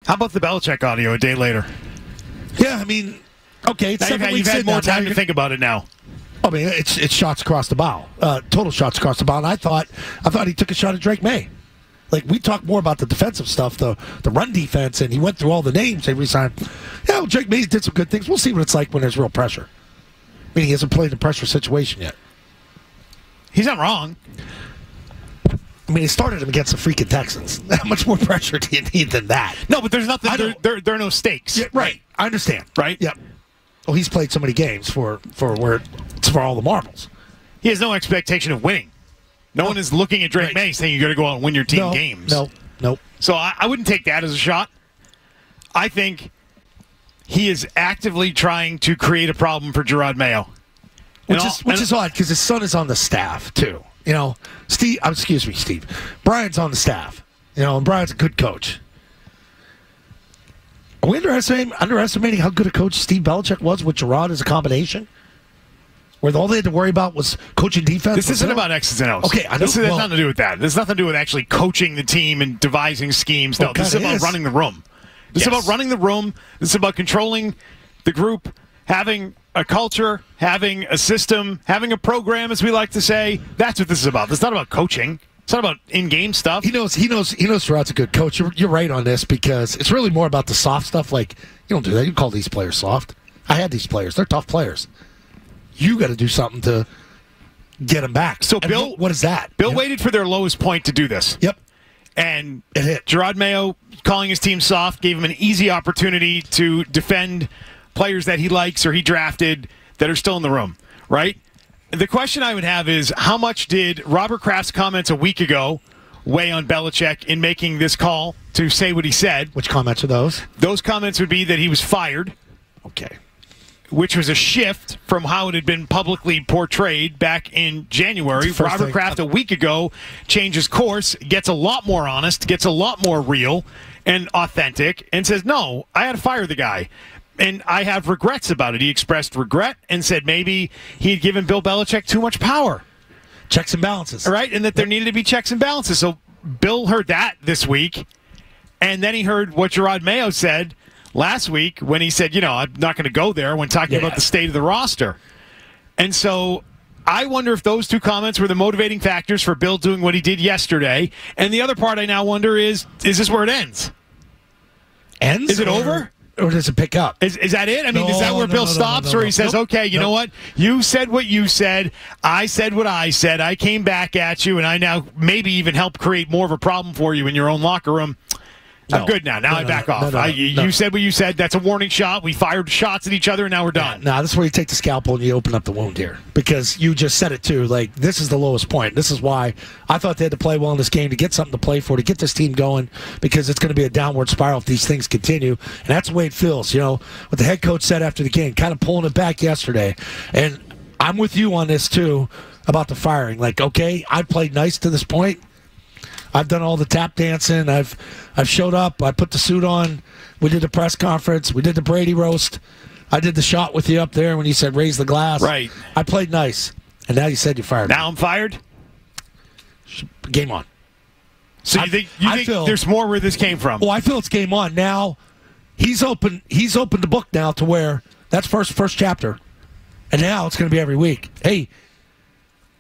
How about the Belichick audio a day later? Yeah, I mean, okay, it's 7 weeks. You've had more time to think about it now. I mean, it's shots across the bow, total shots across the bow. And I thought he took a shot at Drake May. Like, we talk more about the defensive stuff, the run defense, and he went through all the names every time. Yeah, well, Drake May did some good things. We'll see what it's like when there's real pressure. I mean, he hasn't played in a pressure situation yet. He's not wrong. I mean, he started him against the freaking Texans. How much more pressure do you need than that? No, but there's nothing. There are no stakes. Yeah, right. I understand. Right? Yep. Well, he's played so many games for all the marbles. He has no expectation of winning. No one is looking at Drake May saying you got to go out and win your team games. No. So I wouldn't take that as a shot. I think he is actively trying to create a problem for Gerard Mayo. Which is odd because his son is on the staff, too. You know, Steve. Brian's on the staff. You know, and Brian's a good coach. Are we underestimating how good a coach Steve Belichick was with Gerard as a combination? Where all they had to worry about was coaching defense? This isn't about X's and O's. Okay, I know. This has nothing to do with that. There's nothing to do with actually coaching the team and devising schemes. No, this is about running the room. This is about running the room. This is about controlling the group, having a culture, having a system, having a program, as we like to say. That's what this is about. It's not about coaching. It's not about in-game stuff. He knows Gerard's a good coach. You're right on this because it's really more about the soft stuff. Like, you don't do that. You call these players soft. I had these players. They're tough players. You got to do something to get them back. So, Bill, what is that? Bill waited for their lowest point to do this. Yep. And it hit. Gerard Mayo calling his team soft gave him an easy opportunity to defend players that he likes or he drafted that are still in the room, right? The question I would have is, how much did Robert Kraft's comments a week ago weigh on Belichick in making this call to say what he said? Which comments are those? Those comments would be that he was fired. Okay. Which was a shift from how it had been publicly portrayed back in January. Robert Kraft a week ago changes course, gets a lot more honest, gets a lot more real and authentic, and says, no, I had to fire the guy. And I have regrets about it. He expressed regret and said maybe he had given Bill Belichick too much power. Checks and balances. Right? And that there needed to be checks and balances. So Bill heard that this week, and then he heard what Gerard Mayo said last week when he said, I'm not going to go there when talking about the state of the roster. And so I wonder if those two comments were the motivating factors for Bill doing what he did yesterday. And the other part I now wonder is this where it ends? Ends? Is it over? Or does it pick up? Is that it? I mean, is that where Bill stops, or he says, okay, you know what? You said what you said. I said what I said. I came back at you, and I now maybe even helped create more of a problem for you in your own locker room. I'm good now. Now I back off. You said what you said. That's a warning shot. We fired shots at each other, and now we're done. Nah, this is where you take the scalpel and you open up the wound here. Because you just said it, too. Like, this is the lowest point. This is why I thought they had to play well in this game to get something to play for, to get this team going, because it's going to be a downward spiral if these things continue. And that's the way it feels, what the head coach said after the game, kind of pulling it back yesterday. And I'm with you on this, too, about the firing. Like, okay, I played nice to this point. I've done all the tap dancing. I've showed up. I put the suit on. We did the press conference. We did the Brady roast. I did the shot with you up there when you said raise the glass. Right. I played nice. And now you said you fired me. Now I'm fired? Game on. So you think there's more where this came from? Well, I feel it's game on. Now he's opened the book now to where that's first chapter. And now it's going to be every week. Hey,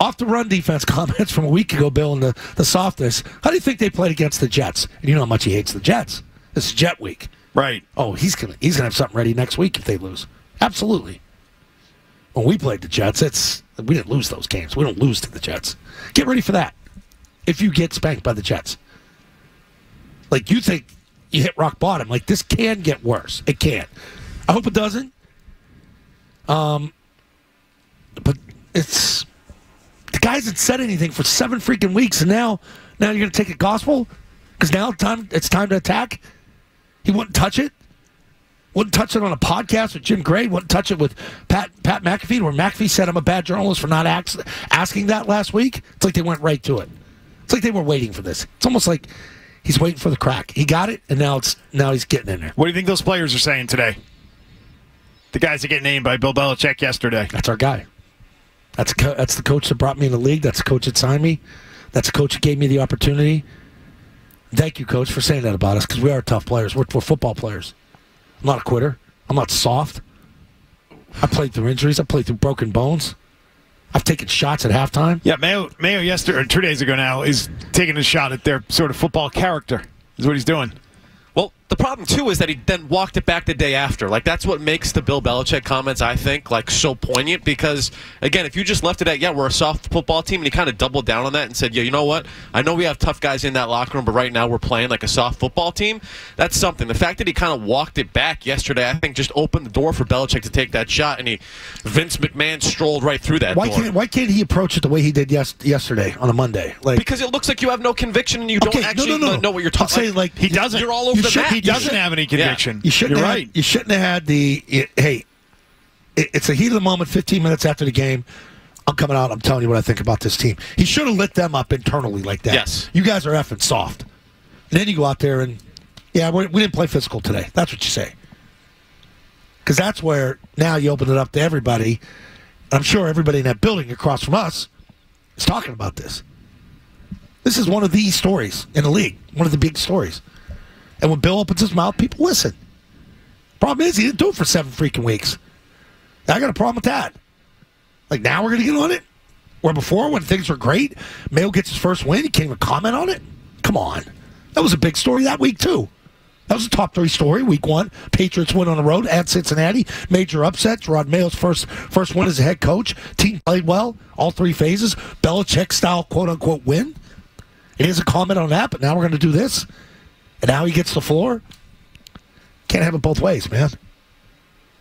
off the run defense comments from a week ago, Bill, and the softness. How do you think they played against the Jets? And you know how much he hates the Jets. This is Jet week. Right. Oh, he's gonna have something ready next week if they lose. Absolutely. When we played the Jets, we didn't lose those games. We don't lose to the Jets. Get ready for that. If you get spanked by the Jets. Like, you think you hit rock bottom. Like, this can get worse. It can. I hope it doesn't. But it's... The guy hasn't said anything for 7 freaking weeks, and now you're going to take it gospel? Because now it's time to attack? He wouldn't touch it? Wouldn't touch it on a podcast with Jim Gray? Wouldn't touch it with Pat McAfee, where McAfee said I'm a bad journalist for not asking that last week? It's like they went right to it. It's like they were waiting for this. It's almost like he's waiting for the crack. He got it, and now he's getting in there. What do you think those players are saying today? The guys that get named by Bill Belichick yesterday. That's our guy. That's the coach that brought me in the league. That's the coach that signed me. That's the coach that gave me the opportunity. Thank you, Coach, for saying that about us, because we are tough players. We're football players. I'm not a quitter. I'm not soft. I played through injuries. I played through broken bones. I've taken shots at halftime. Yeah, Mayo yesterday, or 2 days ago now, is taking a shot at their sort of football character, is what he's doing. Well, the problem, too, is that he then walked it back the day after. Like, that's what makes the Bill Belichick comments, I think, like, so poignant. Because, again, if you just left it at, yeah, we're a soft football team, and he kind of doubled down on that and said, yeah, you know what? I know we have tough guys in that locker room, but right now we're playing like a soft football team. That's something. The fact that he kind of walked it back yesterday, I think, just opened the door for Belichick to take that shot, and Vince McMahon strolled right through that door. Why can't he approach it the way he did yesterday on a Monday? Like, because it looks like you have no conviction and you don't actually know what you're talking about. I'm saying, like, he doesn't. You're all over the map. He doesn't have any conviction. Yeah. You're right. You shouldn't have had it's the heat of the moment, 15 minutes after the game. I'm coming out. I'm telling you what I think about this team. He should have lit them up internally like that. Yes. You guys are effing soft. And then you go out there and, yeah, we didn't play physical today. That's what you say. Because that's where now you open it up to everybody. I'm sure everybody in that building across from us is talking about this. This is one of the stories in the league, one of the big stories. And when Bill opens his mouth, people listen. Problem is, he didn't do it for 7 freaking weeks. I got a problem with that. Like, now we're going to get on it? Where before, when things were great, Mayo gets his first win, he can't even comment on it? Come on. That was a big story that week, too. That was a top 3 story, week 1. Patriots win on the road at Cincinnati. Major upset. Gerard Mayo's first win as a head coach. Team played well, all 3 phases. Belichick-style, quote-unquote, win. He doesn't comment on that, but now we're going to do this. And now he gets the floor. Can't have it both ways, man.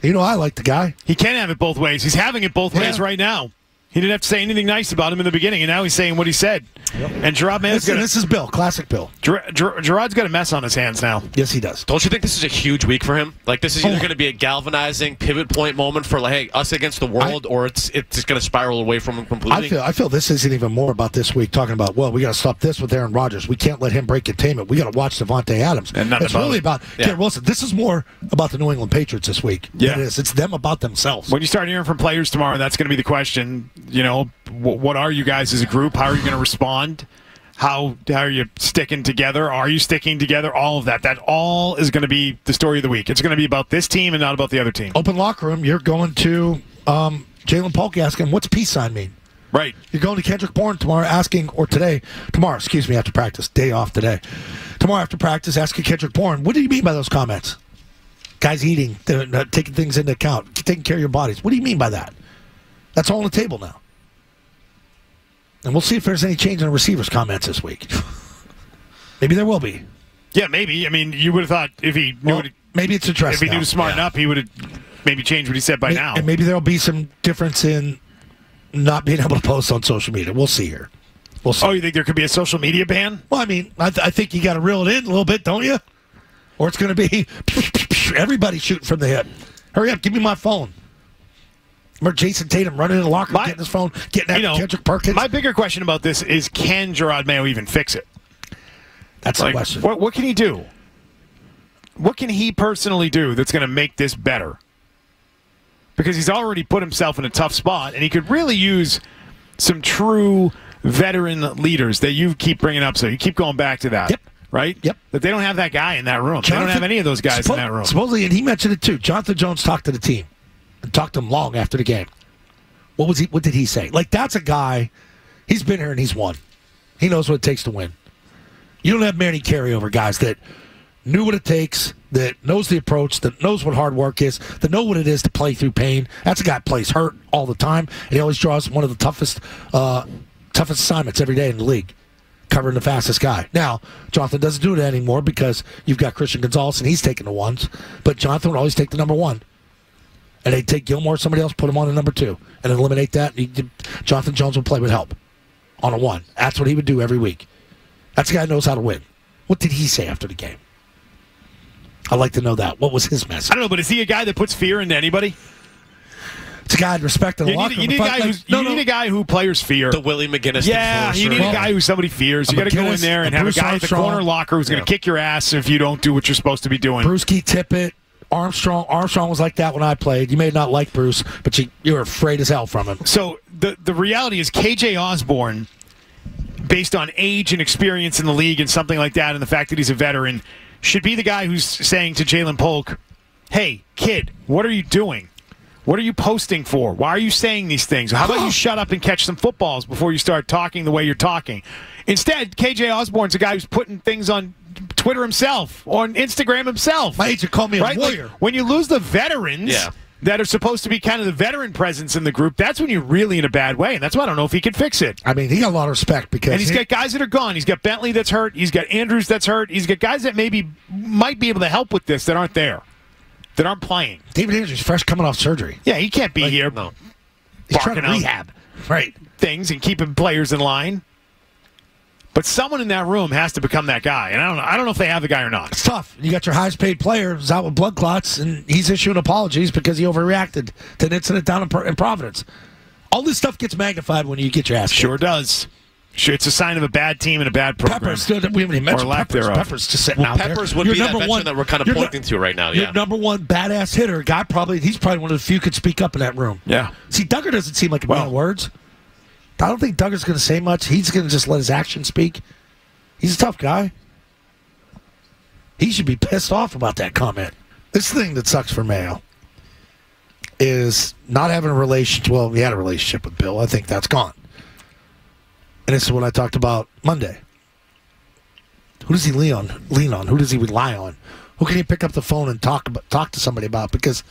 You know I like the guy. He can have it both ways. He's having it both ways right now. He didn't have to say anything nice about him in the beginning, and now he's saying what he said. Yep. And Gerard Mayo's this is Bill, classic Bill. Gerard's got a mess on his hands now. Yes, he does. Don't you think this is a huge week for him? Like, this is either going to be a galvanizing pivot point moment for, like, hey, us against the world, or it's just going to spiral away from him completely? I feel this isn't even more about this week, talking about, well, we got to stop this with Aaron Rodgers. We can't let him break containment. We got to watch Devontae Adams. And it's really about Garrett Wilson. This is more about the New England Patriots this week. Yeah. It is. It's them about themselves. When you start hearing from players tomorrow, that's going to be the question, you know, what are you guys as a group? How are you going to respond? How are you sticking together? Are you sticking together? All of that. That all is going to be the story of the week. It's going to be about this team and not about the other team. Open locker room, you're going to Jalen Polk asking, what's peace sign mean? Right. You're going to Kendrick Bourne tomorrow after practice. Day off today. Tomorrow after practice, asking Kendrick Bourne, what do you mean by those comments? Guys eating, taking things into account, taking care of your bodies. What do you mean by that? That's all on the table now. And we'll see if there's any change in the receivers' comments this week. Maybe there will be. Yeah, maybe. I mean, you would have thought if he knew maybe it's addressed. If he knew to smarten up, he would have maybe changed what he said by now. And maybe there'll be some difference in not being able to post on social media. We'll see here. We'll see. Oh, you think there could be a social media ban? Well, I mean, I think you got to reel it in a little bit, don't you? Or it's going to be everybody shooting from the hip. Hurry up, give me my phone. Remember Jason Tatum running in the locker room, getting his phone, getting at Kendrick Perkins? My bigger question about this is, can Gerard Mayo even fix it? That's the question. What can he do? What can he personally do that's going to make this better? Because he's already put himself in a tough spot, and he could really use some true veteran leaders that you keep bringing up. So you keep going back to that. Yep. Right? Yep. But they don't have that guy in that room. They don't have any of those guys in that room. Supposedly, and he mentioned it too, Jonathan Jones talked to the team. And talked to him long after the game. What did he say? Like, that's a guy, he's been here and he's won. He knows what it takes to win. You don't have many carryover guys that knew what it takes, that knows the approach, that knows what hard work is, that know what it is to play through pain. That's a guy that plays hurt all the time, and he always draws one of the toughest assignments every day in the league, covering the fastest guy. Now, Jonathan doesn't do it anymore because you've got Christian Gonzalez, and he's taking the ones, but Jonathan would always take the number 1. And they'd take Gilmore, somebody else, put him on a number 2, and eliminate that. Jonathan Jones would play with help on a 1. That's what he would do every week. That's a guy who knows how to win. What did he say after the game? I'd like to know that. What was his message? I don't know, but is he a guy that puts fear into anybody? It's a guy I'd respect in the locker room. You need a guy who players fear. The Willie McGinnis. Yeah, you need a guy who somebody fears. You got to go in there and have a guy at the corner locker who's going to kick your ass if you don't do what you're supposed to be doing. Brewski, Tippett. Armstrong was like that when I played. You may not like Bruce, but you were afraid as hell from him. So the reality is KJ Osborne based on age and experience in the league and something like that, and the fact that he's a veteran, should be the guy who's saying to Jalen Polk, hey, kid, what are you doing? What are you posting for? Why are you saying these things? How about you shut up and catch some footballs before you start talking the way you're talking? Instead, KJ Osborne's a guy who's putting things on Twitter himself, on Instagram himself. My agent called me a warrior. Like, when you lose the veterans that are supposed to be kind of the veteran presence in the group, that's when you're really in a bad way, and that's why I don't know if he can fix it. I mean, he got a lot of respect because... And he's got guys that are gone. He's got Bentley that's hurt. He's got Andrews that's hurt. He's got guys that maybe might be able to help with this that aren't there, that aren't playing. David Andrews fresh coming off surgery. Yeah, he can't be here. No. He's trying to rehab. Right. Things and keeping players in line. But someone in that room has to become that guy. And I don't know if they have the guy or not. It's tough. You got your highest paid player who's out with blood clots, and he's issuing apologies because he overreacted to an incident down in Providence. All this stuff gets magnified when you get your ass kicked. Sure does. Sure, it's a sign of a bad team and a bad program. Peppers, we haven't even mentioned Peppers just sitting out there. Peppers would be that veteran that we're kind of pointing to right now. Your number one badass hitter, he's probably one of the few could speak up in that room. Yeah. See, Duggar doesn't seem like a man of words. I don't think Duggar's going to say much. He's going to just let his actions speak. He's a tough guy. He should be pissed off about that comment. This thing that sucks for Mayo is not having a relationship. Well, he had a relationship with Bill. I think that's gone. And this is what I talked about Monday. Who does he lean on? Who does he rely on? Who can he pick up the phone and talk to somebody about? Because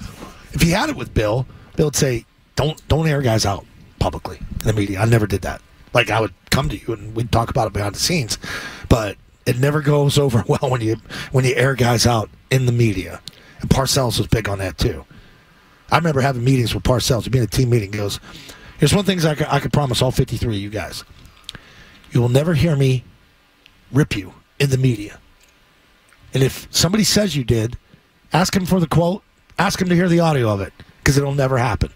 if he had it with Bill, Bill would say, don't air guys out publicly in the media. I never did that. Like, I would come to you and we'd talk about it behind the scenes. But it never goes over well when you air guys out in the media. And Parcells was big on that too. I remember having meetings with Parcells. He'd be in a team meeting. He goes, here's one thing I could promise all 53 of you guys. You will never hear me rip you in the media. And if somebody says you did, ask him for the quote. Ask him to hear the audio of it, because it'll never happen.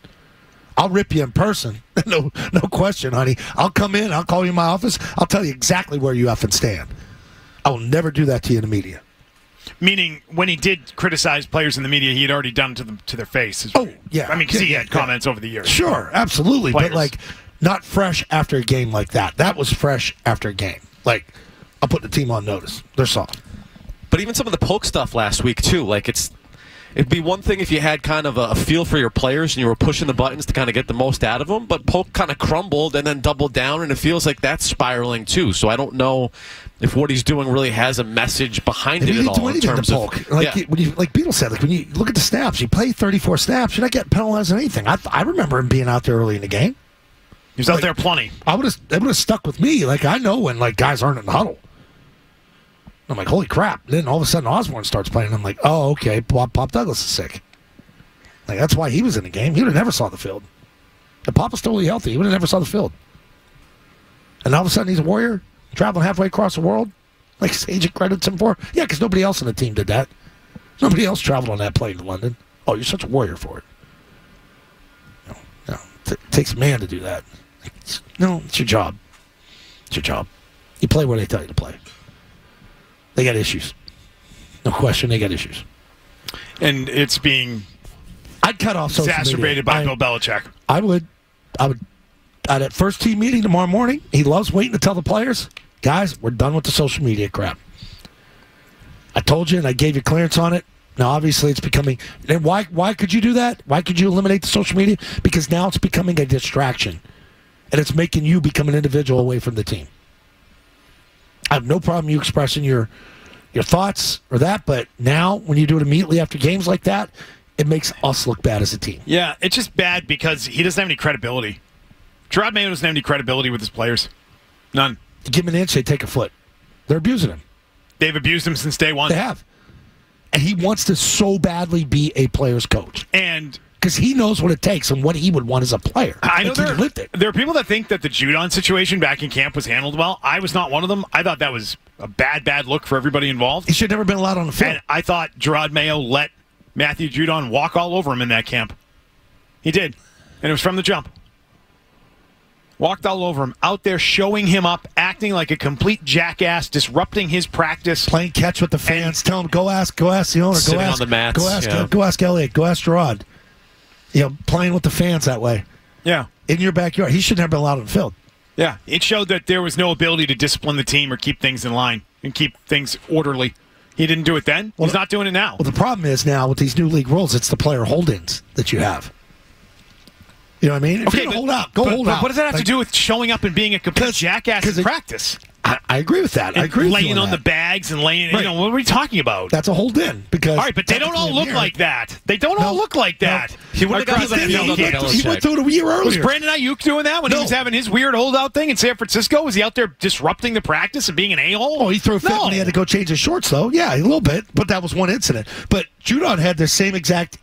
I'll rip you in person. No question, honey. I'll come in. I'll call you in my office. I'll tell you exactly where you effing stand. I will never do that to you in the media. Meaning, when he did criticize players in the media, he had already done to their faces. Oh, yeah. I mean, because he had comments over the years. Sure, absolutely. Players. But, like, not fresh after a game like that. That was fresh after a game. Like, I'll put the team on notice. They're soft. But even some of the Polk stuff last week, too, like, it'd be one thing if you had kind of a feel for your players and you were pushing the buttons to kind of get the most out of them, but Polk kind of crumbled and then doubled down, and it feels like that's spiraling too. So I don't know if what he's doing really has a message behind it at all. In terms of Polk. Like Beetle said, like when you look at the snaps, you play 34 snaps, you're not getting penalized on anything. I remember him being out there early in the game. He was out there plenty. It would have stuck with me. Like, I know when guys aren't in the huddle. I'm like, holy crap. Then all of a sudden Osborne starts playing. I'm like, oh, okay, Pop Douglas is sick. Like, that's why he was in the game. He would have never saw the field. If Pop was totally healthy, he would have never saw the field. And all of a sudden he's a warrior, traveling halfway across the world, like his agent credits him for. Yeah, because nobody else on the team did that. Nobody else traveled on that plane to London. Oh, you're such a warrior for it. No. It takes a man to do that. No, it's your job. It's your job. You play where they tell you to play. They got issues. No question, they got issues. And it's being I'd cut off social exacerbated media. by Bill Belichick. I would at that first team meeting tomorrow morning, he loves waiting to tell the players, guys, we're done with the social media crap. I told you and I gave you clearance on it. Now, obviously, it's becoming... And why could you do that? Why could you eliminate the social media? Because now it's becoming a distraction. And it's making you become an individual away from the team. I have no problem you expressing your thoughts or that, but now when you do it immediately after games like that, it makes us look bad as a team. Yeah, it's just bad because he doesn't have any credibility. Gerard Mayo doesn't have any credibility with his players. None. You give him an inch, they take a foot. They're abusing him. They've abused him since day one. They have. And he wants to so badly be a player's coach. And... because he knows what it takes and what he would want as a player. I know he lived it. There are people that think that the Judon situation back in camp was handled well. I was not one of them. I thought that was a bad look for everybody involved. He should have never been allowed on the field. And I thought Gerard Mayo let Matthew Judon walk all over him in that camp. He did. And it was from the jump. Walked all over him, out there showing him up, acting like a complete jackass, disrupting his practice. Playing catch with the fans. Tell him, go ask the owner. Sitting on the mats. Go ask Elliott. Go ask Gerard. Playing with the fans that way. Yeah. In your backyard. He should never been allowed on the field. Yeah, it showed that there was no ability to discipline the team or keep things in line and keep things orderly. He didn't do it then. He's not doing it now. Well, the problem is now with these new league rules, it's the player hold-ins that you have. You know what I mean? If you're gonna hold out, hold out. What does that have to do with showing up and being a complete jackass in practice? I agree with that. I agree with laying on the bags and laying. Right. What are we talking about? That's a hold-in. Because all right, but they don't all look like that. They don't all look like that. He would have got to the field on Belichick. He went through it a year earlier. Was Brandon Ayuk doing that when he was having his weird holdout thing in San Francisco? Was he out there disrupting the practice and being an a-hole? Oh, he threw a fit when he had to go change his shorts, though. Yeah, a little bit, but that was one incident. But Judon had the same exact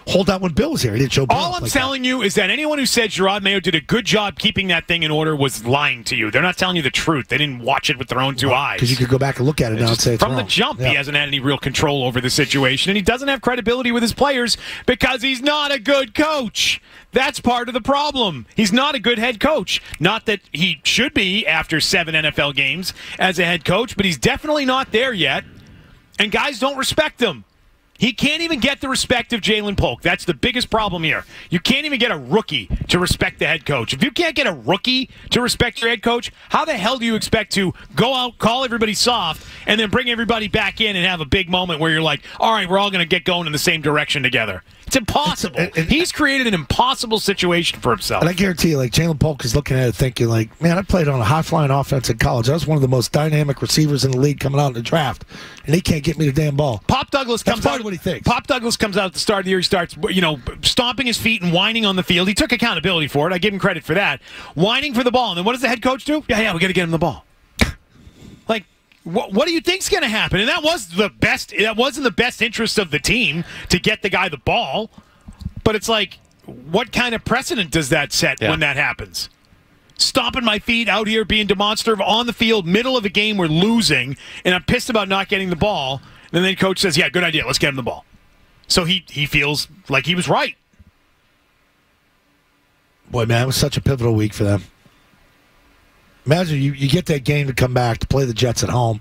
holdout when Bill was here. He didn't show Bill. All I'm telling you is that anyone who said Gerard Mayo did a good job keeping that thing in order was lying to you. They're not telling you the truth. They didn't watch it with their own two eyes. Because you could go back and look at it now and say it's from wrong. the jump, he hasn't had any real control over the situation, and he doesn't have credibility with his players because he's not a good coach. That's part of the problem. He's not a good head coach. Not that he should be after 7 NFL games as a head coach, but he's definitely not there yet, and guys don't respect him. He can't even get the respect of Jalen Polk. That's the biggest problem here. You can't even get a rookie to respect the head coach. If you can't get a rookie to respect your head coach, how the hell do you expect to go out, call everybody soft, and then bring everybody back in and have a big moment where you're like, all right, we're all going to get going in the same direction together? It's impossible. He's created an impossible situation for himself. And I guarantee you, like, Jalen Polk is looking at it thinking, like, man, I played on a high-flying offense in college. I was one of the most dynamic receivers in the league coming out in the draft, and he can't get me the damn ball. Pop Douglas comes out. What he thinks. Pop Douglas comes out at the start of the year. He starts, stomping his feet and whining on the field. He took accountability for it. I give him credit for that. Whining for the ball. And then what does the head coach do? Yeah, we got to get him the ball. Like, what do you think's going to happen? And that was the best. That wasn't the best interest of the team to get the guy the ball. But it's like, what kind of precedent does that set when that happens? Stomping my feet out here, being demonstrative on the field, middle of a game, we're losing, and I'm pissed about not getting the ball. And then the coach says, yeah, good idea, let's get him the ball. So he feels like he was right. Boy, man, it was such a pivotal week for them. Imagine you get that game to come back to play the Jets at home.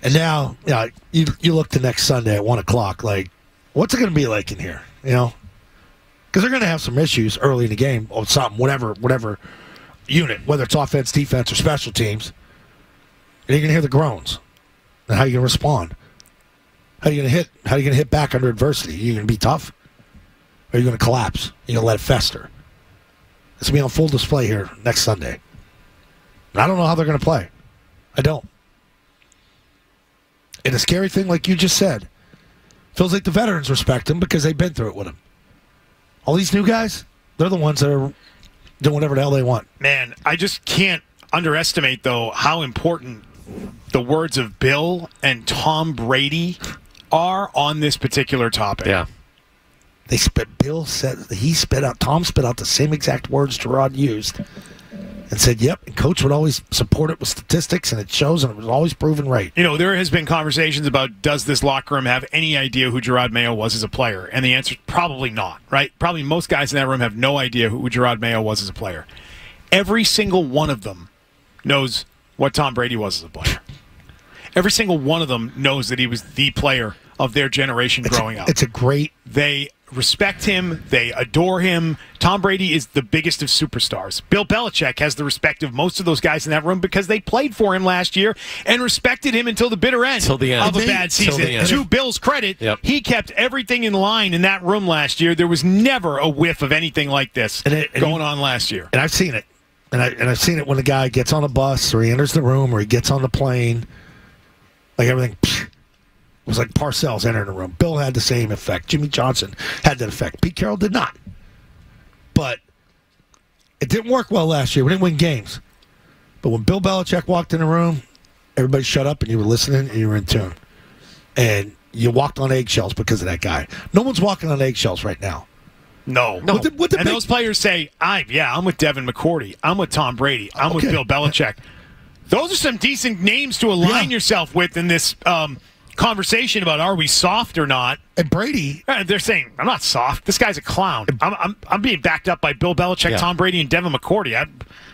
And now, you look to next Sunday at 1 o'clock, like, what's it going to be like in here? Because they're going to have some issues early in the game or something, whatever unit, whether it's offense, defense, or special teams. And you're going to hear the groans. And how are you going to respond? How are you going to hit back under adversity? Are you going to be tough? Or are you going to collapse? Are you going to let it fester? It's going to be on full display here next Sunday. And I don't know how they're going to play. I don't. And a scary thing, like you just said, feels like the veterans respect him because they've been through it with him. All these new guys, they're the ones that are doing whatever the hell they want. Man, I just can't underestimate, though, how important the words of Bill and Tom Brady are on this particular topic. Yeah. Tom spit out the same exact words Gerard used and said, yep, and coach would always support it with statistics, and it shows, and it was always proven right. There has been conversations about, does this locker room have any idea who Gerard Mayo was as a player? And the answer is probably not, right? Probably most guys in that room have no idea who Gerard Mayo was as a player. Every single one of them knows what Tom Brady was as a player. Every single one of them knows that he was the player of their generation growing up. They respect him. They adore him. Tom Brady is the biggest of superstars. Bill Belichick has the respect of most of those guys in that room because they played for him last year and respected him until the bitter end of a bad season. To Bill's credit, he kept everything in line in that room last year. There was never a whiff of anything like this going on last year. And I've seen it. And I've seen it when the guy gets on a bus or he enters the room or he gets on the plane. Like everything... It was like Parcells entering the room. Bill had the same effect. Jimmy Johnson had that effect. Pete Carroll did not. But it didn't work well last year. We didn't win games. But when Bill Belichick walked in the room, everybody shut up and you were listening and you were in tune. And you walked on eggshells because of that guy. No one's walking on eggshells right now. No. Those players say, I'm with Devin McCourty. I'm with Tom Brady. I'm with Bill Belichick. Those are some decent names to align yourself with in this conversation about are we soft or not. And Brady, they're saying I'm not soft. This guy's a clown. I'm being backed up by Bill Belichick, Tom Brady, and Devin McCourty.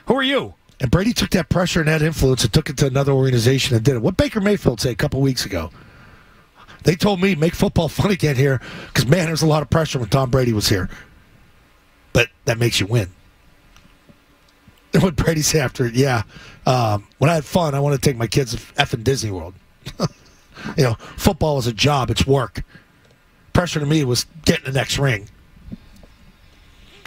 Who are you? And Brady took that pressure and that influence and took it to another organization and did it. What Baker Mayfield say a couple weeks ago? They told me make football fun again here because man, there's a lot of pressure when Tom Brady was here. But that makes you win. What Brady say after it? Yeah. When I had fun, I want to take my kids to effing Disney World. Football is a job. It's work. Pressure to me was getting the next ring.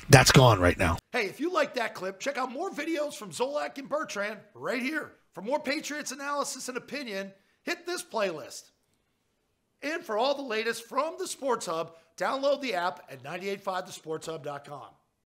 That's gone right now. Hey, if you like that clip, check out more videos from Zolak and Bertrand right here. For more Patriots analysis and opinion, hit this playlist. And for all the latest from the Sports Hub, download the app at 985thesportshub.com.